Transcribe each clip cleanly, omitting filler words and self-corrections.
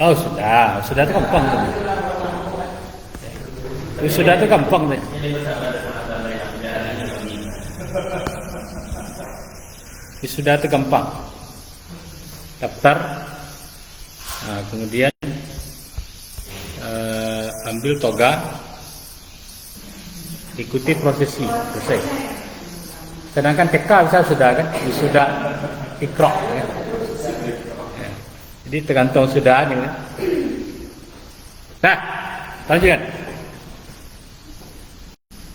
Oh sudah itu gampang tuh. Sudah itu gampang tuh. Sudah itu gampang. Daftar, nah, kemudian ambil toga, ikuti prosesi, selesai. Sedangkan TK bisa sudah kan, sudah ikra. Ya. Jadi tergantung sudah ini. Nah, lanjutkan.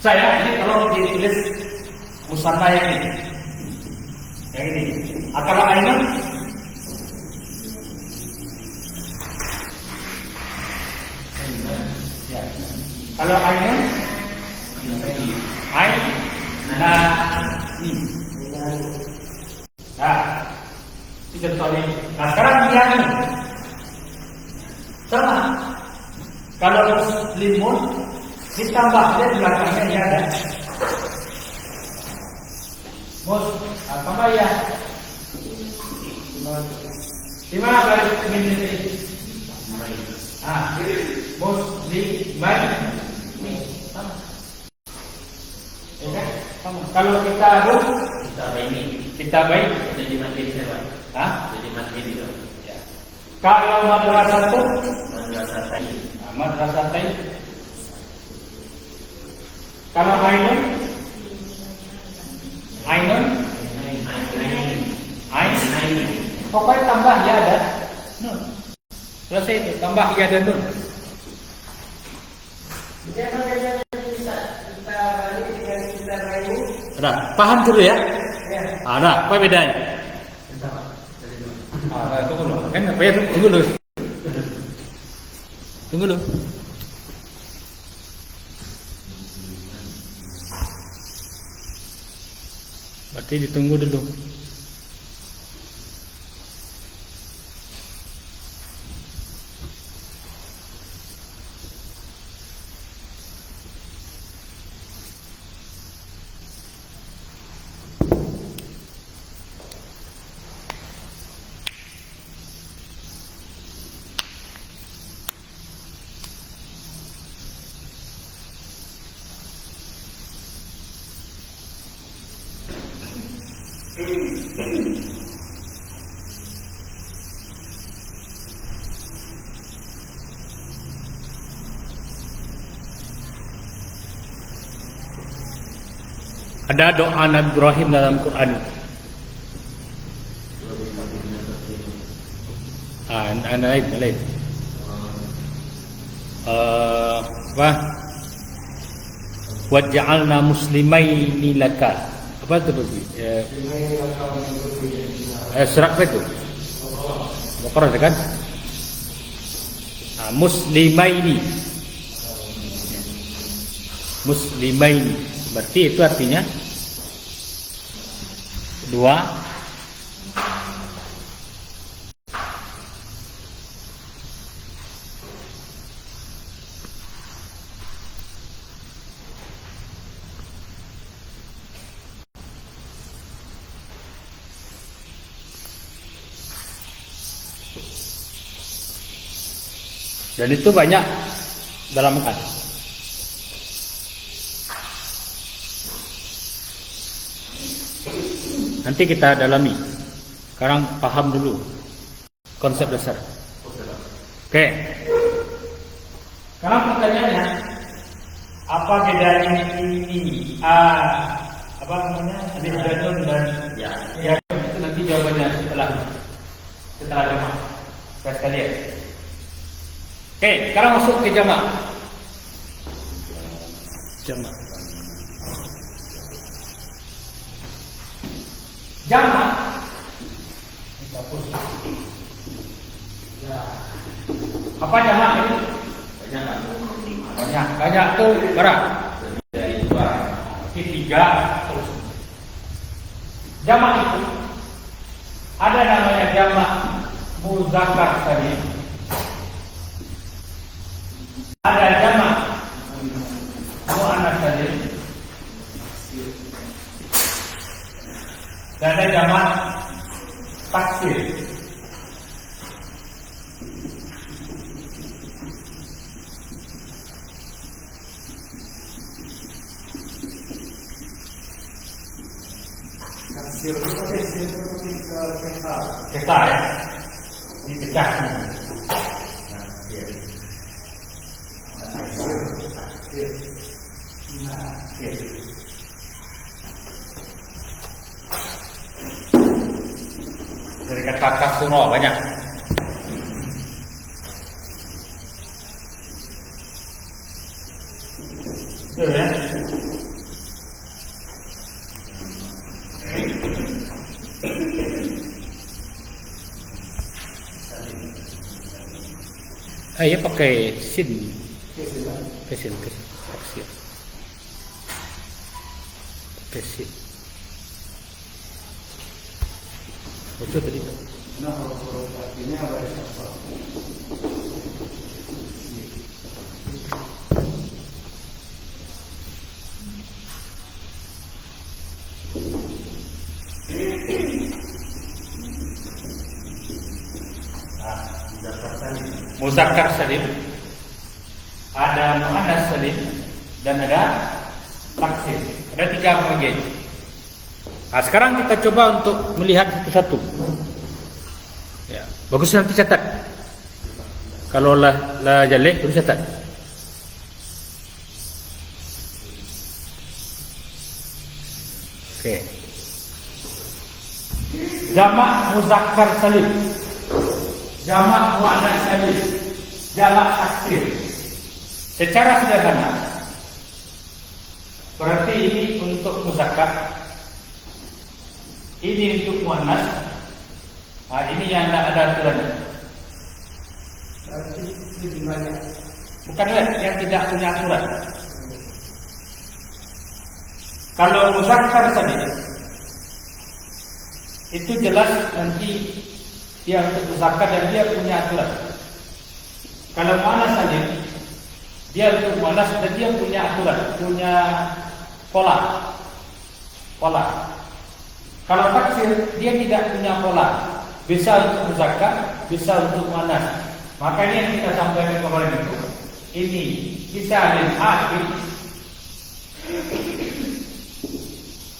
Saya ini kalau ditulis musanna yang ini, akala ainun. Ya. Kalau ainun, ain, nah, itu contohnya. Nah sekarang dia ini sama. Kalau muslimun ditambah dia di belakangnya dia ada apa ya? Di mana garis ini? Musliman. Kalau kita harus kita baik jadi makin sewa. Jadi makin itu. Ya. Kalau madrasatain. Kalau ainun. Pokoknya tambah ya ada. Nun. Selesai itu tambah ya ada nun. Nah, paham dulu ya? Nah, apa bedanya? Tunggu dulu. Kan apa ya? Tunggu dulu. Berarti ditunggu dulu. Ada doa Nabi Ibrahim dalam Quran. Lain. Apa? Waj'alna muslimaini laka. Apa itu berarti? Surat apa itu? Baqarah kan? Muslimaini. Berarti itu artinya dua. Dan itu banyak dalam hadis. Nanti kita dalami. Sekarang paham dulu konsep dasar. Oke. Sekarang pertanyaannya, apa bedanya ini? Apa namanya? Hadis jadul dan ya itu nanti jawabannya setelah jamaah. Sekalian. Oke, sekarang masuk ke jamaah. Jamak apa jamak ini? Banyak tuh berapa? Tiga terus. Jamak itu ada namanya jamak muzakkar tadi. Ada jamak muannats tadi. Dan ada jamak taksir. Taksir itu seperti peta. Peta ya, ini pecah. Dari kata surah banyak. Betul ya? Iya pakai sin, kesin, taksir, kesin. Betul tadi. Nah, huruf artinya apa? Muzakkar salim, ada muannas salim, dan ada taksir. Ada 3 bagian. Nah, sekarang kita coba untuk melihat satu-satu. Ya, bagus nanti catat. Kalau lah jelek, terus catat. Oke. Jamak muzakkar salim, jamak muannas salim, jamak taksir. Secara sederhana, berarti ini untuk muzakkar, ini untuk muannas. Nah, ini yang tidak ada aturannya. Berarti lebih banyak. Bukan yang tidak punya aturan. Kalau muzakkar salim, itu jelas nanti dia untuk muzakkar dan dia punya aturan. Kalau muannas salim, dia untuk muannas dan dia punya aturan, punya pola. Kalau taksir dia tidak punya pola, bisa untuk muzakkar, bisa untuk muannas. Makanya yang kita sampaikan kemarin itu, ini bisa lil akhir,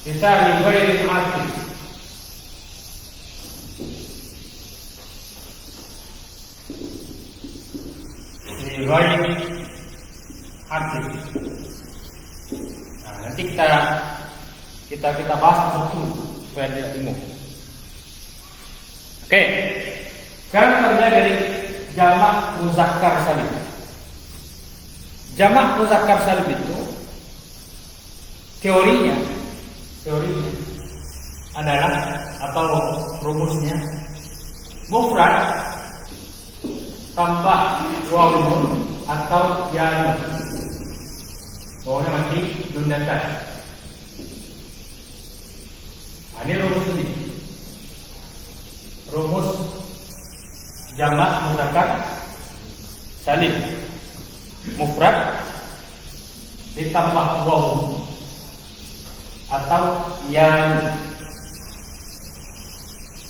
bisa lil ghairil akhir. Ghairil akhir. Nah, nanti kita bahas satu supaya tidak bingung. Oke. Sekarang kerja dari jamak muzakkar salim. Jamak muzakkar salim itu teorinya adalah atau rumusnya mufrad tambah wawun atau ya wawunnya mati dundatan. Ini rumus ini. Rumus jamak muzakkar salim mufrad ditambah wawu atau yang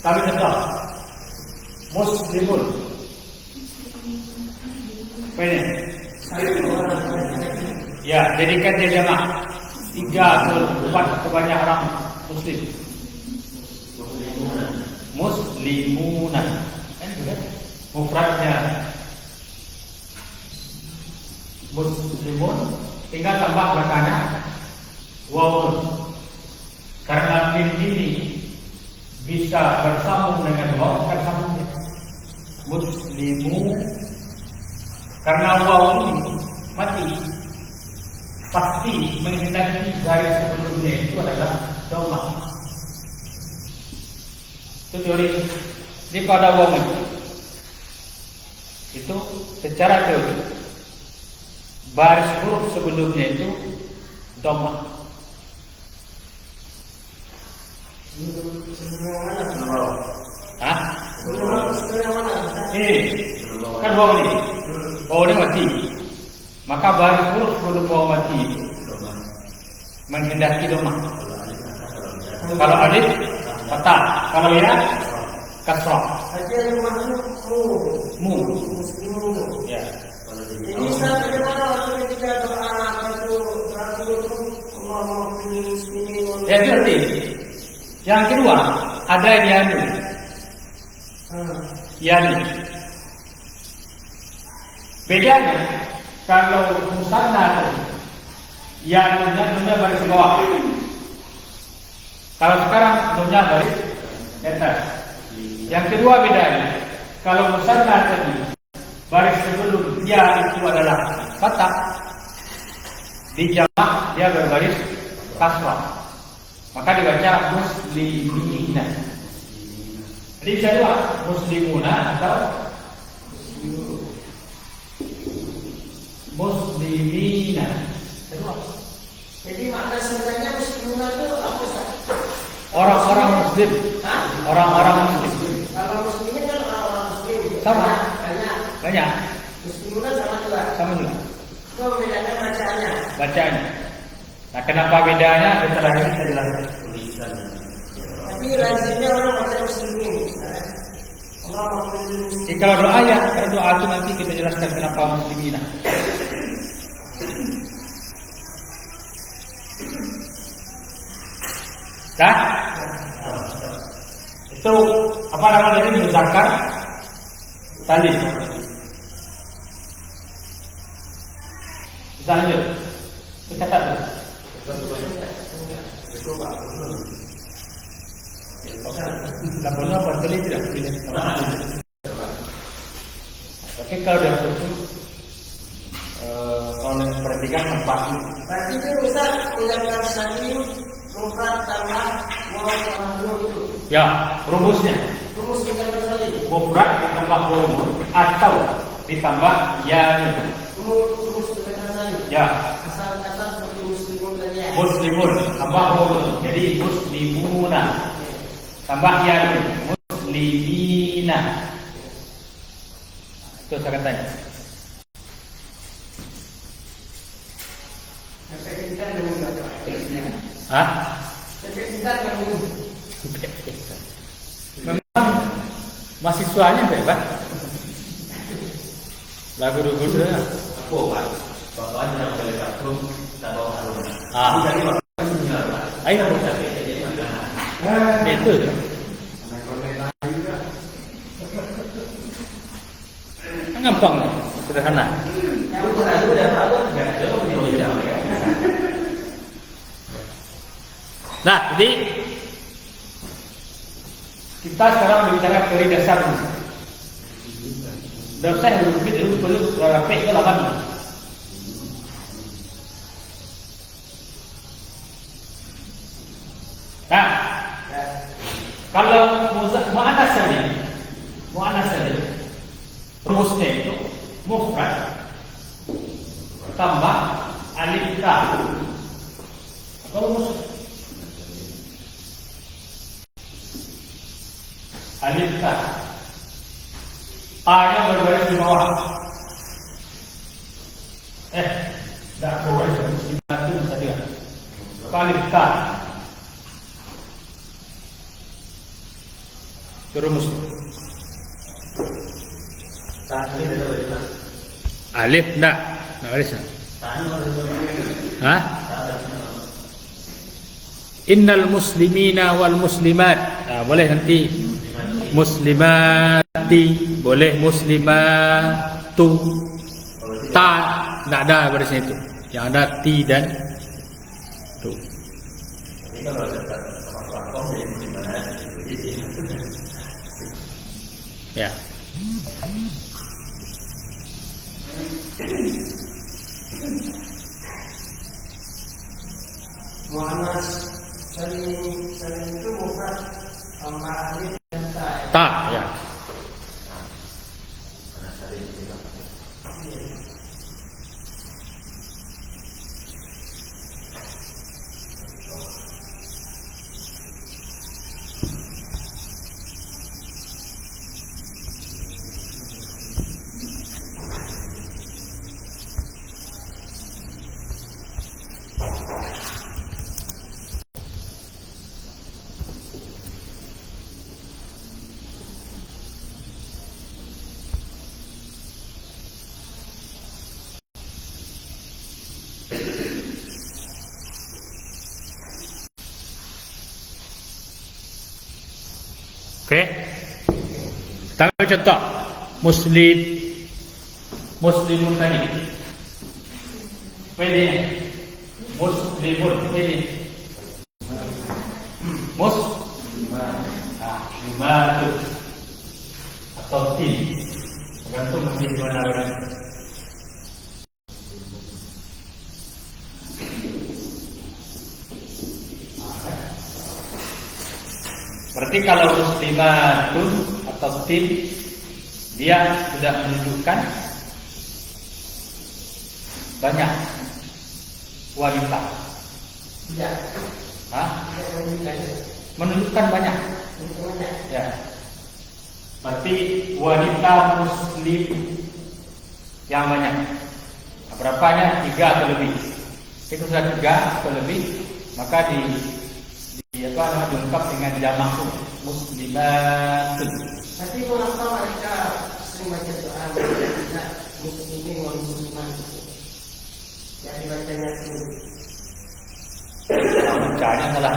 kami contoh muslimun. Ini ya, jadikan dia jamak 3 atau 4 kebanyakan orang muslim. Muslimuna, mufradnya muslimun, tinggal tambah belakangnya wawun. Karena mim ini bisa bersambung dengan waw, kan sambung muslimu. Karena waw ini mati, pasti menghindari garis sebelumnya itu adalah dhammah. Itu teori. Jadi pada waw itu secara teori baris huruf sebelumnya itu dhammah. Hah? Ini kan waw ini. Waw ini mati. Maka baris huruf sebelum waw mati itu menghindari dhammah. Kalau alif fathah, kalau ya kasrah. Haji yang masuk Mu. muslimun. Ya. Ini Ustaz, bagaimana waktu ketika doa itu Allahumma fil muslimin wal Ya berarti. Yang kedua ada yani. Yani. Bedanya kalau musanna yani baris bawah. Kalau sekarang nunnya baris atas. Yang kedua bedanya kalau musanna tadi baris sebelum dia itu adalah fathah, di jamak dia berbaris kasrah, maka dibaca muslimina. Jadi bisa dua, muslimuna atau muslimina. Jadi makna sebenarnya muslimun itu apa Ustaz? Orang-orang muslim, orang-orang muslim. Kalau muslimin kan orang-orang muslim. Sama. Banyak. Banyak, Muslimun sama juga. sama juga Itu membedakan bacaannya. bacanya. Nah, kenapa bedanya? Setelah ini saya jelaskan. Tapi lazimnya orang baca muslimin. Allahumma fil muslimin. Jadi kalau doa ya, kalau doa itu nanti kita jelaskan kenapa muslimina. Dah? Itu apa namanya ini muzakkar tadi. Kita lanjut. Kita catat dulu. Lapornya betul tidak pilih. Oke, kalau sudah betul, kalau yang perhatikan tempat ini. Berarti itu Ustaz ucapkan salim mufrad tambah waw tambah nun itu. Ya, rumusnya Rumus ucapkan salim. mufrad ditambah waw atau ditambah ya. Rumus ucapkan salim. Ya, Asal kata seperti muslimun dan ya. muslimun tambah waw, jadi muslimuna tambah ya, muslimina. Itu saya akan tanya. Sampai kita belum baca. Hah? Sampai kita belum. Memang mahasiswanya bebas. Lagu guru ya. Ah. Ayo. Itu. Gampang, sederhana. Nah, jadi kita sekarang berbicara teori dasar. Dasar yang perlu rapih ke lapan. Nah, kalau mu'annas saja, rumusnya itu mufrad tambah alif ta. Apa rumus? Alif ta. A-nya berbaris di bawah. Tidak berbaris di bawah itu saja. Alif ta. Rumus. Alif enggak baris. Hah? Innal muslimina wal muslimat. Nah, boleh nanti muslimati, boleh muslimatu. Ta enggak ada barisnya itu. Yang ada ti dan tu. Ya. Mu'annas salim itu mufrad tambah alif dan ta. Ta, ya. Oke. Kita ambil contoh muslimun tadi. Pede. Muslimun pede. Lima itu atau tin, tergantung mesti di mana orang. Berarti kalau muslimatun atau tin, dia sudah menunjukkan banyak wanita. Tidak. Menunjukkan banyak. Ya. Berarti wanita muslim yang banyak. Berapanya? 3 atau lebih. Itu sudah 3 atau lebih, maka dilengkap dengan jamak muslimatun. Tapi mengapa mereka sering baca doa tidak muslimin wal muslimat? Yang dibacanya itu. Bacanya salah.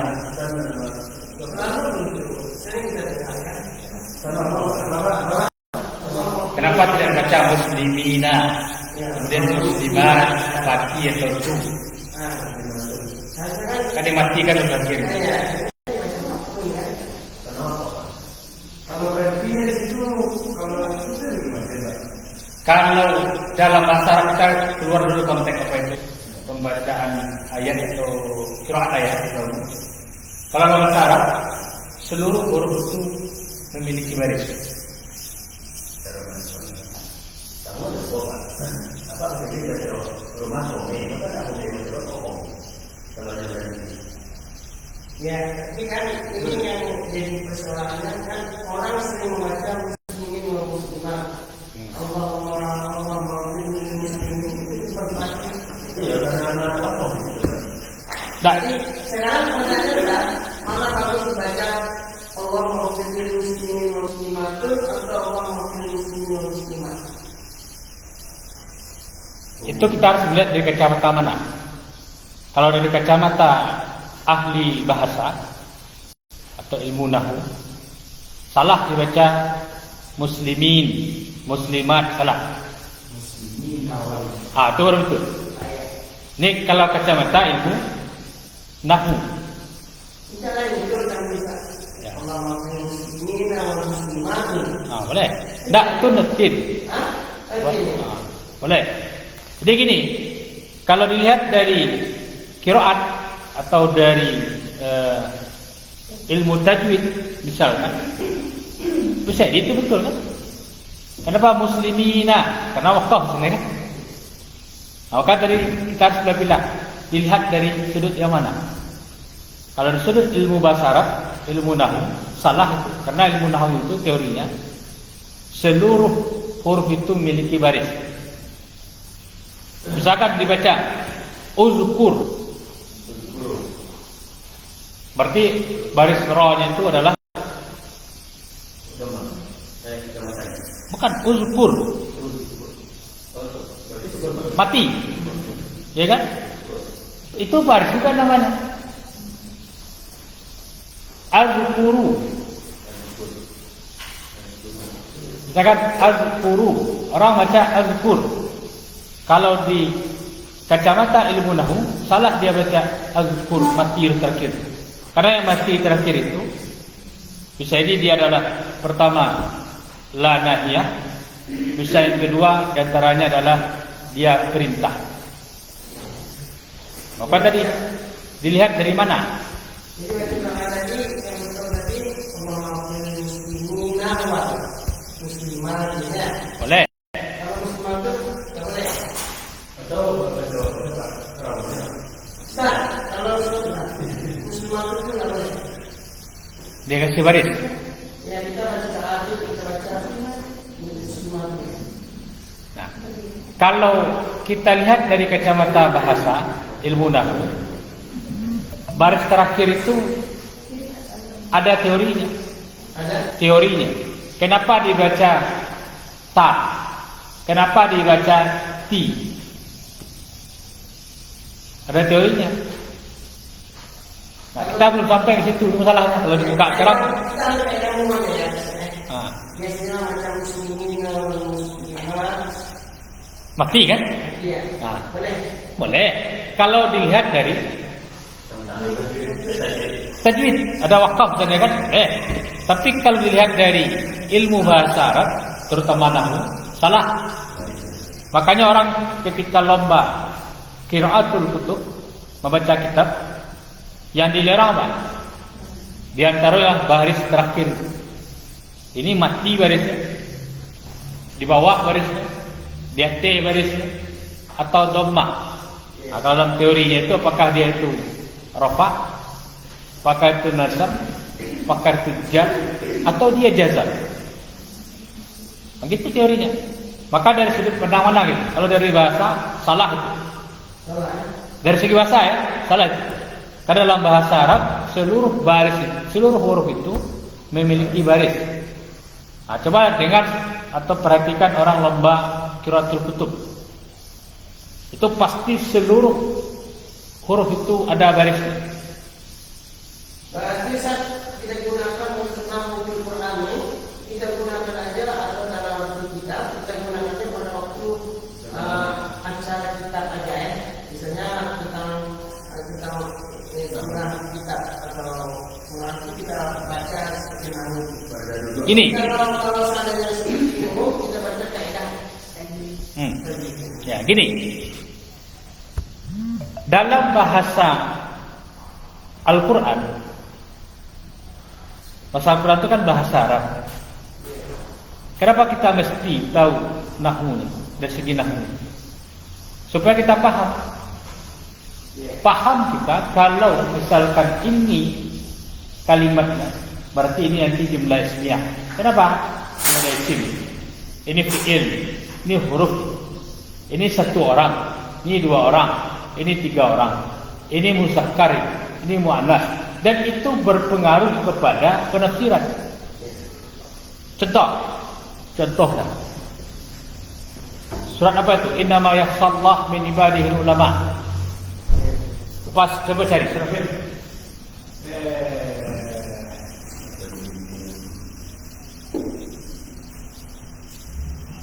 Sering kita dengarkan. Kenapa tidak baca muslimina? Kemudian muslimat, mati atau tu? Kan dimatikan terakhir. Kalau dalam bahasa Arab kita keluar dulu konteks apa itu pembacaan ayat atau qiraat ayat itu. Kalau dalam bahasa Arab seluruh huruf itu memiliki baris. Ya, tapi kan ini yang jadi persoalannya kan orang sering membaca muslimin wal muslimat. Allah muslimin itu berarti. Jadi sekarang pertanyaannya adalah mana bagus dibaca Allah muslimin wal muslimat atau Allah muslimin wal muslimat? Itu kita harus melihat dari kacamata mana. Kalau dari kacamata ahli bahasa atau ilmu nahwu, salah dibaca muslimin, muslimat salah. Itu baru betul. Ini kalau kacamata ilmu nahwu. Kita lain betul kan bisa. Allah muslimin wal muslimat. Boleh. Tak itu netin. Boleh. Jadi gini, kalau dilihat dari qiraat atau dari ilmu tajwid misalkan, bisa itu betul kan? Kenapa muslimina? Karena wakaf sebenarnya. Maka tadi kita harus pilih, dilihat dari sudut yang mana. Kalau dari sudut ilmu bahasa Arab, ilmu nahwu, salah itu. Karena ilmu nahwu itu teorinya seluruh huruf itu memiliki baris. Misalkan dibaca uzkur, berarti baris ra-nya itu adalah bukan uzkur, mati, ya kan? Itu baris bukan namanya. Azkuru, misalkan azkuru, orang baca azkur. Kalau di kacamata ilmu nahwu salah dia baca azkur, mati terakhir. Karena yang mati terakhir itu bisa ini dia adalah pertama la nahiyah, bisa yang kedua diantaranya adalah dia perintah. Maka tadi dilihat dari mana? Jadi tadi yang betul tadi Allah muslimin wal muslimat ya. Boleh. Kalau muslimat itu tak boleh. Ustaz, kalau muslimat itu tak boleh. Dia kasih baris. Ya kita baca arti, kita baca muslimat. Nah, kalau kita lihat dari kacamata bahasa ilmu nahwu, baris terakhir itu ada teorinya. Teorinya. Kenapa dibaca ta? Kenapa dibaca ti? Ada teorinya. Nah, kita belum sampai ke situ masalahnya. Kalau dibuka sekarang, kita ambil yang umumnya ya. Nah, biasanya macam muslimin dan muslimat. mati kan? Iya. Nah, Boleh. boleh. Kalau dilihat dari tajwid, ada wakaf misalnya kan? Tapi kalau dilihat dari ilmu bahasa Arab, terutama nahwu, salah. Makanya orang ketika lomba qiraatul kutub, membaca kitab, yang dilarang apa? Di antara yang baris terakhir. Ini mati barisnya. Di bawah barisnya. Di atas barisnya. Atau dhamma. Nah, kalau dalam teorinya itu apakah dia itu rafa, apakah itu nasab, apakah itu jar, atau dia jazam. Begitu teorinya. Maka dari sudut pandang mana gitu? Kalau dari bahasa salah itu. Salah. Dari segi bahasa ya, salah itu. Karena dalam bahasa Arab seluruh baris, seluruh huruf itu memiliki baris. Nah, coba dengar atau perhatikan orang lomba qiraatul kutub. Itu pasti seluruh huruf itu ada barisnya. Berarti saat kita gunakan untuk mengambil Quran ini, kita gunakan aja atau dalam waktu kita gunakannya pada waktu acara kitab aja ya. Misalnya tentang surah kitab atau surah itu kita baca seperti mana. Ini. Kalau seandainya seperti itu, kita baca kaidah. Ya, gini. Dalam bahasa Al-Quran, bahasa Al-Quran itu kan bahasa Arab. Kenapa kita mesti tahu nahwu dari segi nahwu? Supaya kita paham. Paham kita kalau misalkan ini kalimatnya, berarti ini nanti jumlah ismiyah. Kenapa? Ada isim. Ini fi'il, ini huruf. Ini satu orang, ini dua orang, ini tiga orang. Ini muzakkar, ini muannas, dan itu berpengaruh kepada penafsiran. Contohnya. Surat apa itu? Innama yakhshallah min ibadihi ulama. Pas coba cari surat ini.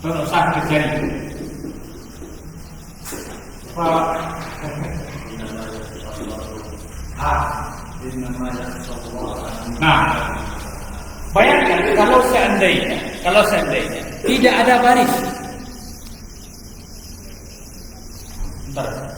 Tolong sakit cari. Nah, bayangkan kalau seandainya tidak ada baris. Bentar.